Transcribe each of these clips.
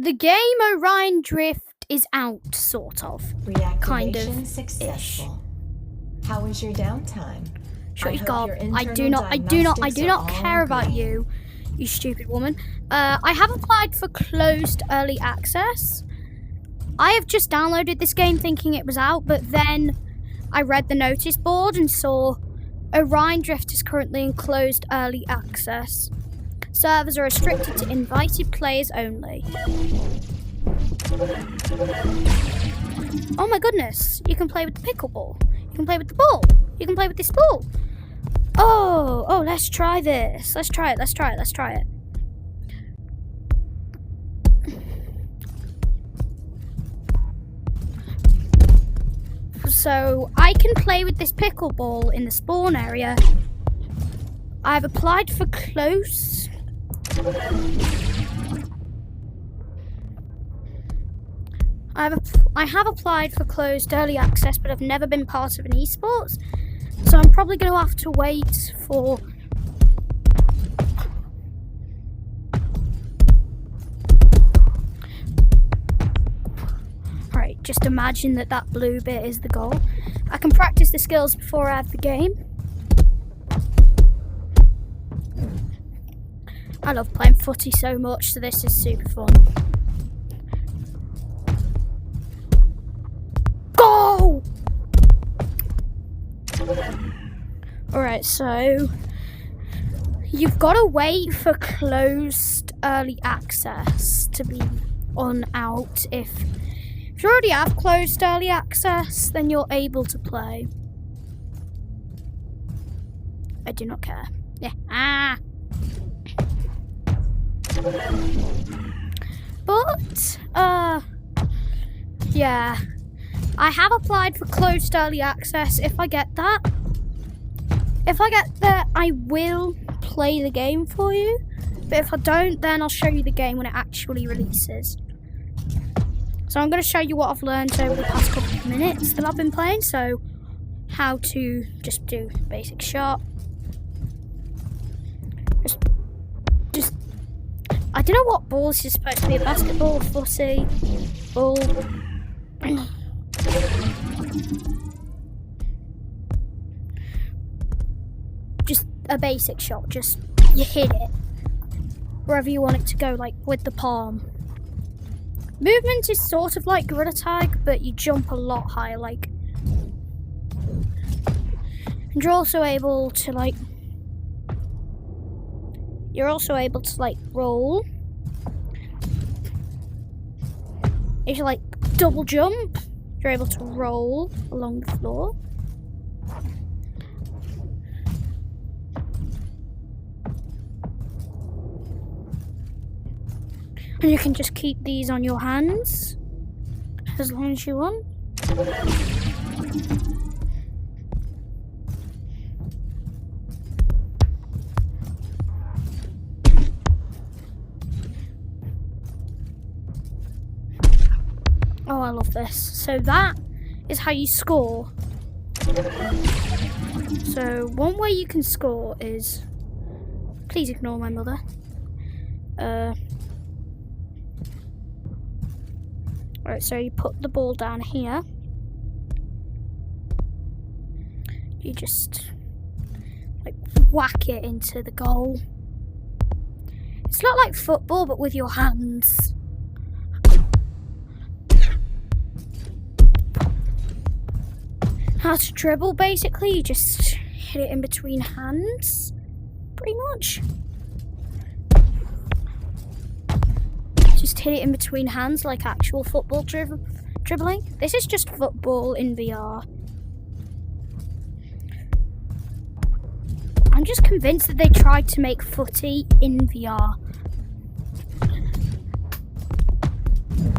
the game Orion Drift is out, sort of. Kind of. Successful. How was your downtime? Shut your gob. I do not care about you, you stupid woman. I have applied for closed early access. I have just downloaded this game thinking it was out, but then I read the notice board and saw Orion Drift is currently in closed early access. Servers are restricted to invited players only. Oh my goodness, you can play with the pickleball. You can play with the ball. You can play with this ball. Oh, let's try this. Let's try it. So I can play with this pickleball in the spawn area. I've applied for close. I have applied for closed early access, but I've never been part of an esports, so I'm probably going to have to wait for. Right, just imagine that blue bit is the goal. I can practice the skills before I have the game. I love playing footy so much, so this is super fun. Go! Alright, so you've got to wait for closed early access to be out. If you already have closed early access, then you're able to play. I do not care. Yeah. But, yeah. I have applied for closed early access. If I get that, I will play the game for you. But if I don't, then I'll show you the game when it actually releases. So I'm going to show you what I've learned over the past couple of minutes that I've been playing. So, how to just do basic shot. Just I don't know what balls is supposed to be, a basketball, footy, ball. Just a basic shot, just you hit it wherever you want it to go, like with the palm. Movement is sort of like gorilla tag, but you jump a lot higher, like. And you're also able to roll. If you double jump, you're able to roll along the floor. And you can just keep these on your hands as long as you want. Oh, I love this. So that is how you score. So one way you can score is... Please ignore my mother. Right, so you put the ball down here. You just whack it into the goal. It's not like football, but with your hands. How to dribble, basically, you just hit it in between hands, pretty much. Just hit it in between hands like actual football dribbling. This is just football in VR. I'm just convinced that they tried to make footy in VR.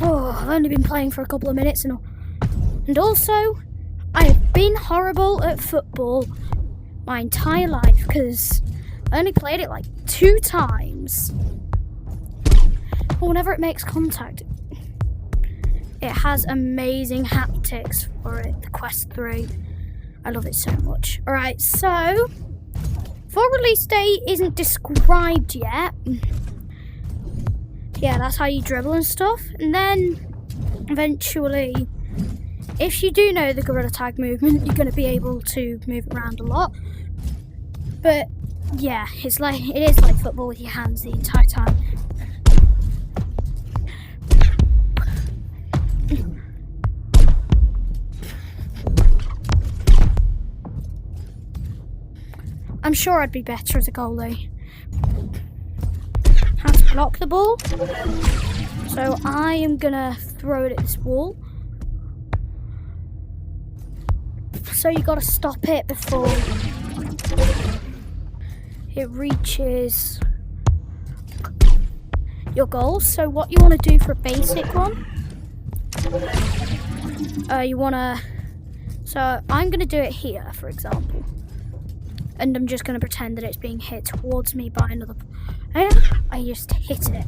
Oh, I've only been playing for a couple of minutes and also I've been horrible at football my entire life because I only played it 2 times. Whenever it makes contact, it has amazing haptics for it, the Quest 3. I love it so much. Alright, so, for release date isn't described yet. yeah, that's how you dribble and stuff. And then eventually, if you do know the gorilla tag movement, you're going to be able to move around a lot. But yeah, it is like football with your hands the entire time. I'm sure I'd be better as a goalie. How to block the ball. So I am gonna throw it at this wall. So you gotta stop it before it reaches your goal. So what you wanna do for a basic one, so I'm gonna do it here, for example. And I'm just going to pretend that it's being hit towards me by another player. I just hit it.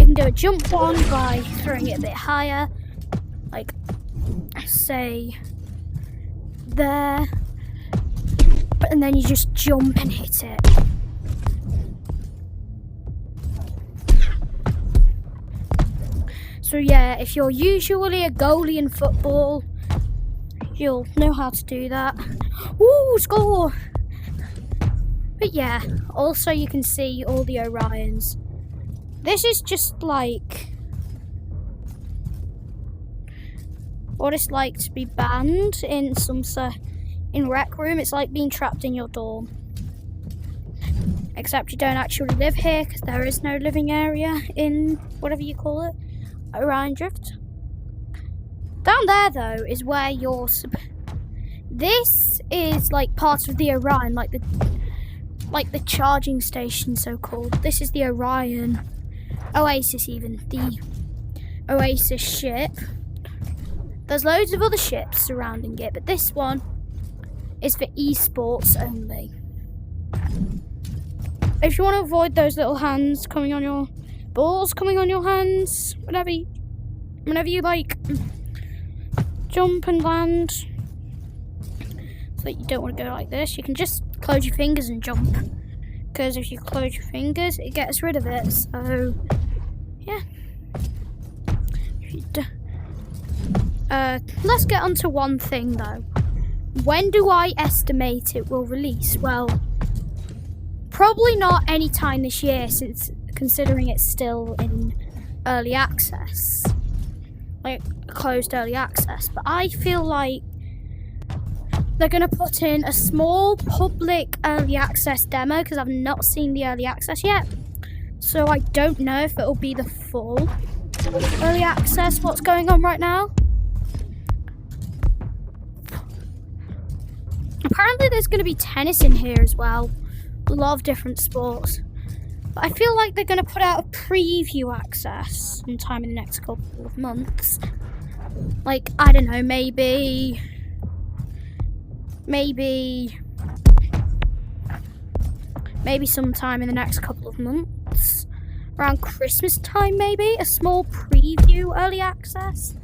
You can do a jump one by throwing it a bit higher. Like, say, there. And then you just jump and hit it. So yeah, if you're usually a goalie in football, you'll know how to do that. Ooh, score! But yeah, also you can see all the Orions. This is just like what it's like to be banned in in Rec Room. It's like being trapped in your dorm. Except you don't actually live here because there is no living area in whatever you call it, Orion Drift. Down there though is where this is like part of the Orion, like the charging station, so called. This is the Orion Oasis, even the Oasis ship. There's loads of other ships surrounding it, but this one is for esports only. If you want to avoid those little hands coming on your balls, coming on your hands, whenever you like jump and land, so that you don't want to go like this, you can just close your fingers and jump, because if you close your fingers it gets rid of it. So yeah, let's get on to one thing though. When do I estimate it will release? Well, probably not anytime this year, since considering it's still in early access, like closed early access. But I feel like they're going to put in a small public early access demo, because I've not seen the early access yet. So I don't know if it'll be the full early access, what's going on right now. Apparently there's going to be tennis in here as well. A lot of different sports. But I feel like they're going to put out a preview access sometime in the next couple of months. Like, I don't know, maybe sometime in the next couple of months, around Christmas time, maybe a small preview early access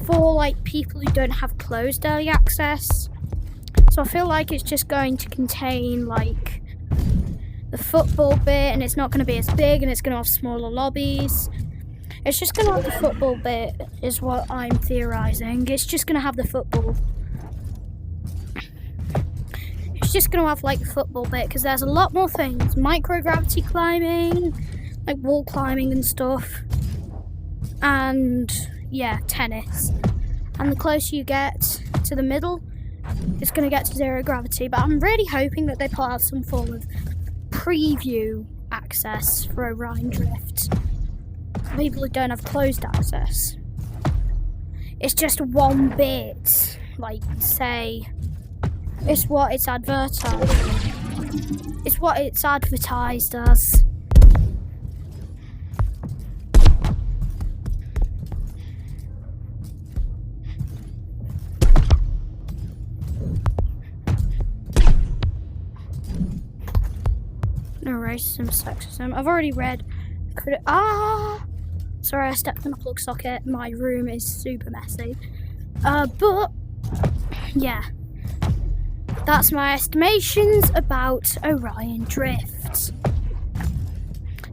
for like people who don't have closed early access. So I feel like it's just going to contain like the football bit, and it's not going to be as big, and it's going to have smaller lobbies. It's just going to have the football bit, is what I'm theorising. It's just going to have the football. It's just going to have, like, the football bit, because there's a lot more things. Microgravity climbing, like wall climbing and stuff. And, yeah, tennis. And the closer you get to the middle, it's going to get to zero gravity. But I'm really hoping that they put out some form of preview access for Orion Drift. People who don't have closed access. It's just one bit, like, say, it's what it's advertised. It's what it's advertised as. No racism, sexism. I've already read. Sorry, I stepped on a plug socket. My room is super messy. But yeah, that's my estimations about Orion Drift.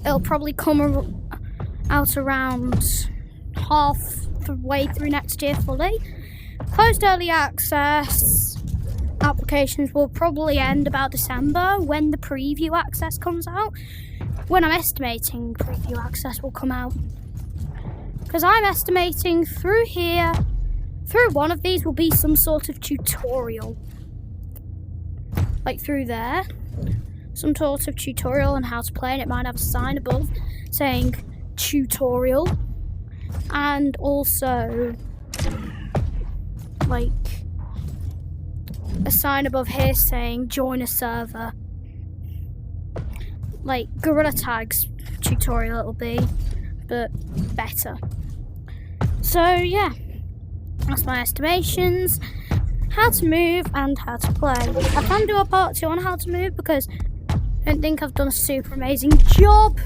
it'll probably come out around halfway through next year fully. Closed early access applications will probably end about December when the preview access comes out. When I'm estimating preview access will come out. Because I'm estimating through here, through one of these will be some sort of tutorial. Like through there. Some sort of tutorial on how to play, and it might have a sign above saying tutorial. And also like a sign above here saying join a server. Like Gorilla Tags tutorial it'll be, but better. So yeah, that's my estimations, how to move and how to play. I can do a part 2 on how to move because I don't think I've done a super amazing job.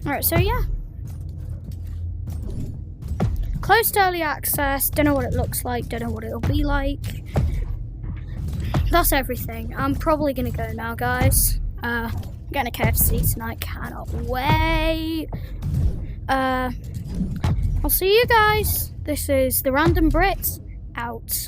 Alright, so yeah. Closed early access, don't know what it looks like, don't know what it'll be like. That's everything. I'm probably gonna go now, guys. Getting a KFC tonight, cannot wait. I'll see you guys. This is the Random Brit out.